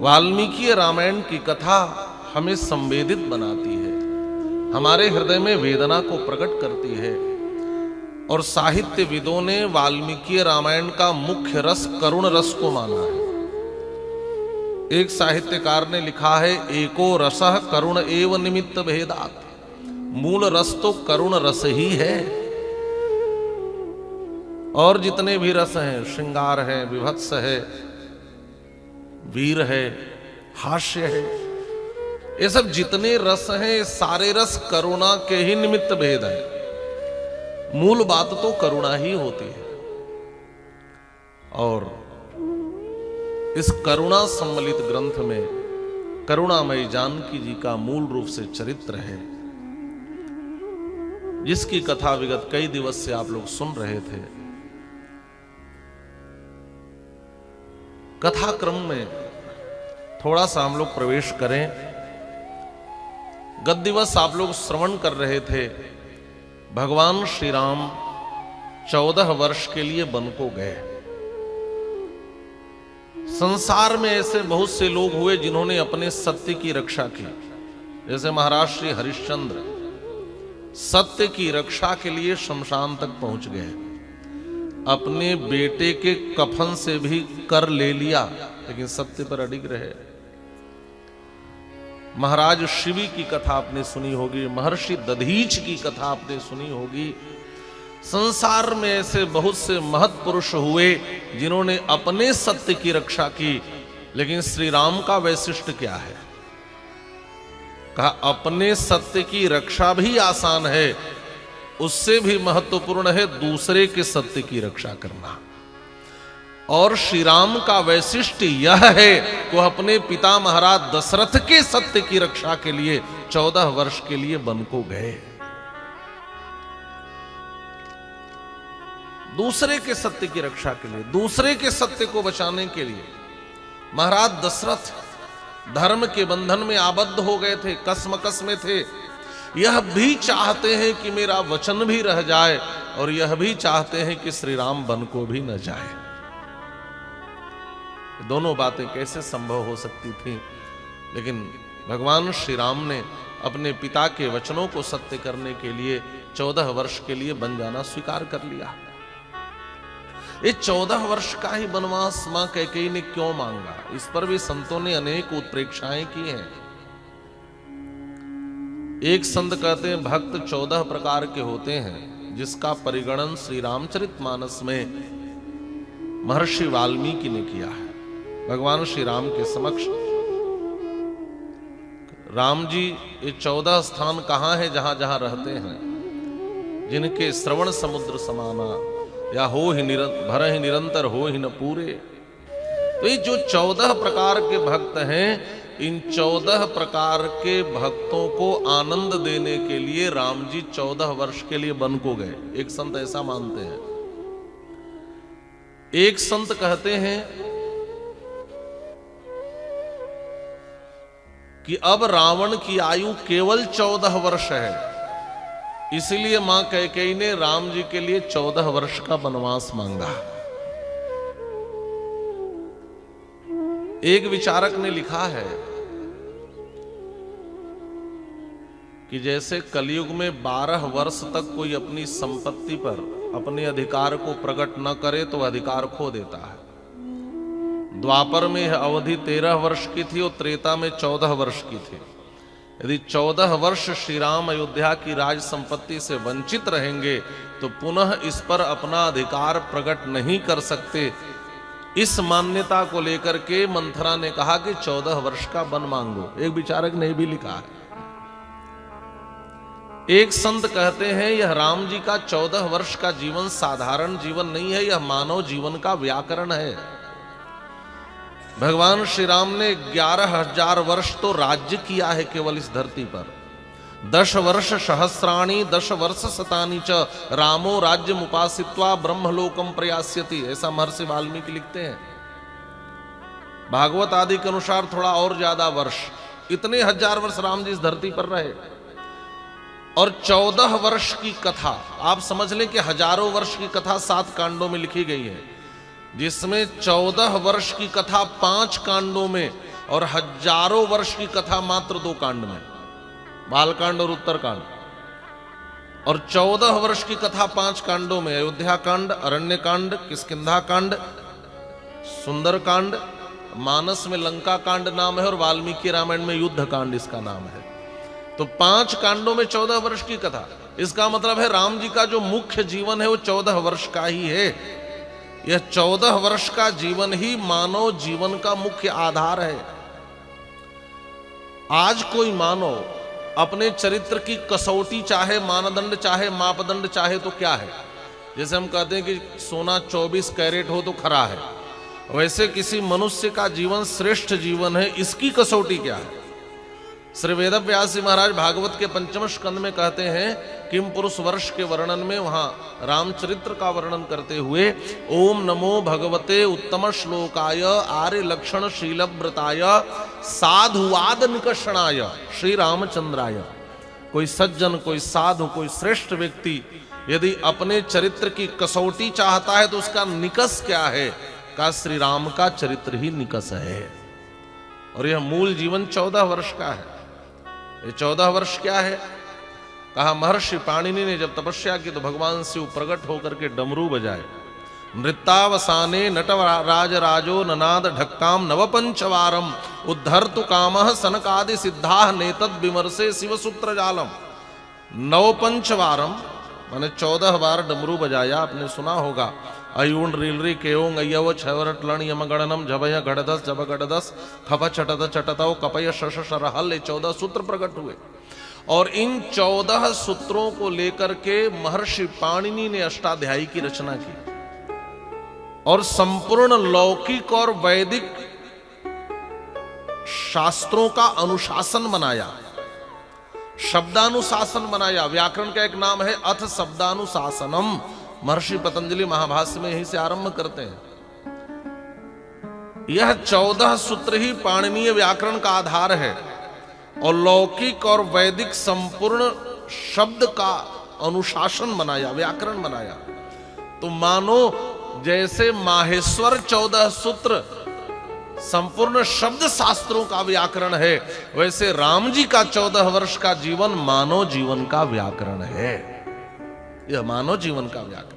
वाल्मीकि रामायण की कथा हमें संवेदित बनाती है, हमारे हृदय में वेदना को प्रकट करती है। और साहित्यविदों ने वाल्मीकि रामायण का मुख्य रस करुण रस को माना है। एक साहित्यकार ने लिखा है, एको रसः करुण एव निमित्त भेदात्। मूल रस तो करुण रस ही है, और जितने भी रस हैं, श्रृंगार है, विभत्स है, वीर है, हास्य है, ये सब जितने रस हैं, सारे रस करुणा के ही निमित्त भेद है। मूल बात तो करुणा ही होती है। और इस करुणा सम्मिलित ग्रंथ में करुणामयी जानकी जी का मूल रूप से चरित्र है, जिसकी कथा विगत कई दिवस से आप लोग सुन रहे थे। कथा क्रम में थोड़ा सा हम लोग प्रवेश करें। गत दिवस आप लोग श्रवण कर रहे थे, भगवान श्री राम 14 वर्ष के लिए वन को गए। संसार में ऐसे बहुत से लोग हुए जिन्होंने अपने सत्य की रक्षा की, जैसे महाराज श्री हरिश्चंद्र सत्य की रक्षा के लिए शमशान तक पहुंच गए, अपने बेटे के कफन से भी कर ले लिया, लेकिन सत्य पर अडिग रहे। महाराज शिवी की कथा आपने सुनी होगी, महर्षि दधीच की कथा आपने सुनी होगी। संसार में ऐसे बहुत से महत् पुरुष हुए जिन्होंने अपने सत्य की रक्षा की, लेकिन श्री राम का वैशिष्ट्य क्या है? कहा, अपने सत्य की रक्षा भी आसान है, उससे भी महत्वपूर्ण है दूसरे के सत्य की रक्षा करना। और श्री राम का वैशिष्ट्य यह है कि वह अपने पिता महाराज दशरथ के सत्य की रक्षा के लिए 14 वर्ष के लिए वन को गए। दूसरे के सत्य की रक्षा के लिए, दूसरे के सत्य को बचाने के लिए महाराज दशरथ धर्म के बंधन में आबद्ध हो गए थे, कसमकस में थे। यह भी चाहते हैं कि मेरा वचन भी रह जाए, और यह भी चाहते हैं कि श्री राम वन को भी न जाए। दोनों बातें कैसे संभव हो सकती थी? लेकिन भगवान श्री राम ने अपने पिता के वचनों को सत्य करने के लिए 14 वर्ष के लिए वन जाना स्वीकार कर लिया। ये 14 वर्ष का ही वनवास मां कैकेयी ने क्यों मांगा, इस पर भी संतों ने अनेक उत्प्रेक्षाएं की हैं। एक संत कहते हैं, भक्त 14 प्रकार के होते हैं, जिसका परिगणन श्री रामचरितमानस में महर्षि वाल्मीकि ने किया है। भगवान श्री राम के समक्ष राम जी ये 14 स्थान कहां है जहां जहां रहते हैं, जिनके श्रवण समुद्र समाना, या हो ही भर ही निरंतर हो ही न पूरे। तो ये जो 14 प्रकार के भक्त हैं, इन 14 प्रकार के भक्तों को आनंद देने के लिए राम जी 14 वर्ष के लिए वन को गए। एक संत ऐसा मानते हैं। एक संत कहते हैं कि अब रावण की आयु केवल 14 वर्ष है, इसलिए मां कैकेयी ने राम जी के लिए 14 वर्ष का वनवास मांगा। एक विचारक ने लिखा है कि जैसे कलयुग में 12 वर्ष तक कोई अपनी संपत्ति पर अपने अधिकार को प्रकट न करे तो अधिकार खो देता है। द्वापर में यह अवधि 13 वर्ष की थी और त्रेता में 14 वर्ष की थी। यदि 14 वर्ष श्री राम अयोध्या की राज संपत्ति से वंचित रहेंगे तो पुनः इस पर अपना अधिकार प्रकट नहीं कर सकते। इस मान्यता को लेकर के मंथरा ने कहा कि 14 वर्ष का वन मांगो। एक विचारक ने भी लिखा है। एक संत कहते हैं, यह राम जी का 14 वर्ष का जीवन साधारण जीवन नहीं है, यह मानव जीवन का व्याकरण है। भगवान श्री राम ने 11,000 वर्ष तो राज्य किया है केवल इस धरती पर। 10 वर्ष सहस्राणि 10 वर्ष शतानि च रामो राज्य मुपासित्वा ब्रह्मलोकम प्रयास्यति, ऐसा महर्षि वाल्मीकि लिखते हैं। भागवत आदि के अनुसार थोड़ा और ज्यादा वर्ष, इतने 1000 वर्ष राम जी इस धरती पर रहे। और 14 वर्ष की कथा, आप समझ लें कि हजारों वर्ष की कथा 7 कांडों में लिखी गई है, जिसमें 14 वर्ष की कथा 5 कांडों में और हजारों वर्ष की कथा मात्र 2 कांड में, बालकांड और उत्तरकांड। और 14 वर्ष की कथा 5 कांडों में, अयोध्या कांड, अरण्य कांड, किष्किंधा कांड, सुंदर कांड, मानस में लंका कांड नाम है और वाल्मीकि रामायण में युद्ध कांड इसका नाम है। तो 5 कांडों में 14 वर्ष की कथा। इसका मतलब है राम जी का जो मुख्य जीवन है वो 14 वर्ष का ही है। यह 14 वर्ष का जीवन ही मानव जीवन का मुख्य आधार है। आज कोई मानव अपने चरित्र की कसौटी चाहे, मानदंड चाहे, मापदंड चाहे तो क्या है? जैसे हम कहते हैं कि सोना 24 कैरेट हो तो खरा है, वैसे किसी मनुष्य का जीवन श्रेष्ठ जीवन है, इसकी कसौटी क्या है? श्री वेदव्यास जी महाराज भागवत के 5वें स्कंद में कहते हैं किम पुरुष वर्ष के वर्णन में, वहां रामचरित्र का वर्णन करते हुए, ओम नमो भगवते उत्तम श्लोकाय आर्य लक्षण शीलव्रताय साधुवाद निकषणाय श्री रामचंद्राय। कोई सज्जन, कोई साधु, कोई श्रेष्ठ व्यक्ति यदि अपने चरित्र की कसौटी चाहता है तो उसका निकष क्या है? का श्री राम का चरित्र ही निकष है। और यह मूल जीवन 14 वर्ष का है। ये 14 वर्ष क्या है? कहा महर्षि पाणिनि ने जब तपस्या की तो भगवान शिव प्रकट होकर के डमरू बजाए। नृत्यावसाने नटराज राजो ननाद ढक्काम नवपंचवारम उद्धर्तु कामः सनकादि सिद्धाः नेतद विमर्शे शिव सूत्र जालम। नवपंचवारम माने 14 बार डमरू बजाया। आपने सुना होगा अयूण रीलरी केओंग अय्यव छवरट लण यमगणनम जभय गढ़दस जब गढ़दस खप चटत चटतव कपय शश शरहल। 14 सूत्र प्रकट हुए और इन 14 सूत्रों को लेकर के महर्षि पाणिनि ने अष्टाध्यायी की रचना की और संपूर्ण लौकिक और वैदिक शास्त्रों का अनुशासन बनाया, शब्दानुशासन बनाया। व्याकरण का एक नाम है अथ शब्दानुशासनम। महर्षि पतंजलि महाभाष्य में यहीं से आरंभ करते हैं। यह 14 सूत्र ही पाणिनीय व्याकरण का आधार है और लौकिक और वैदिक संपूर्ण शब्द का अनुशासन बनाया, व्याकरण बनाया। तो मानो जैसे माहेश्वर 14 सूत्र संपूर्ण शब्द शास्त्रों का व्याकरण है, वैसे राम जी का 14 वर्ष का जीवन मानव जीवन का व्याकरण है। यह मानव जीवन का व्याकरण।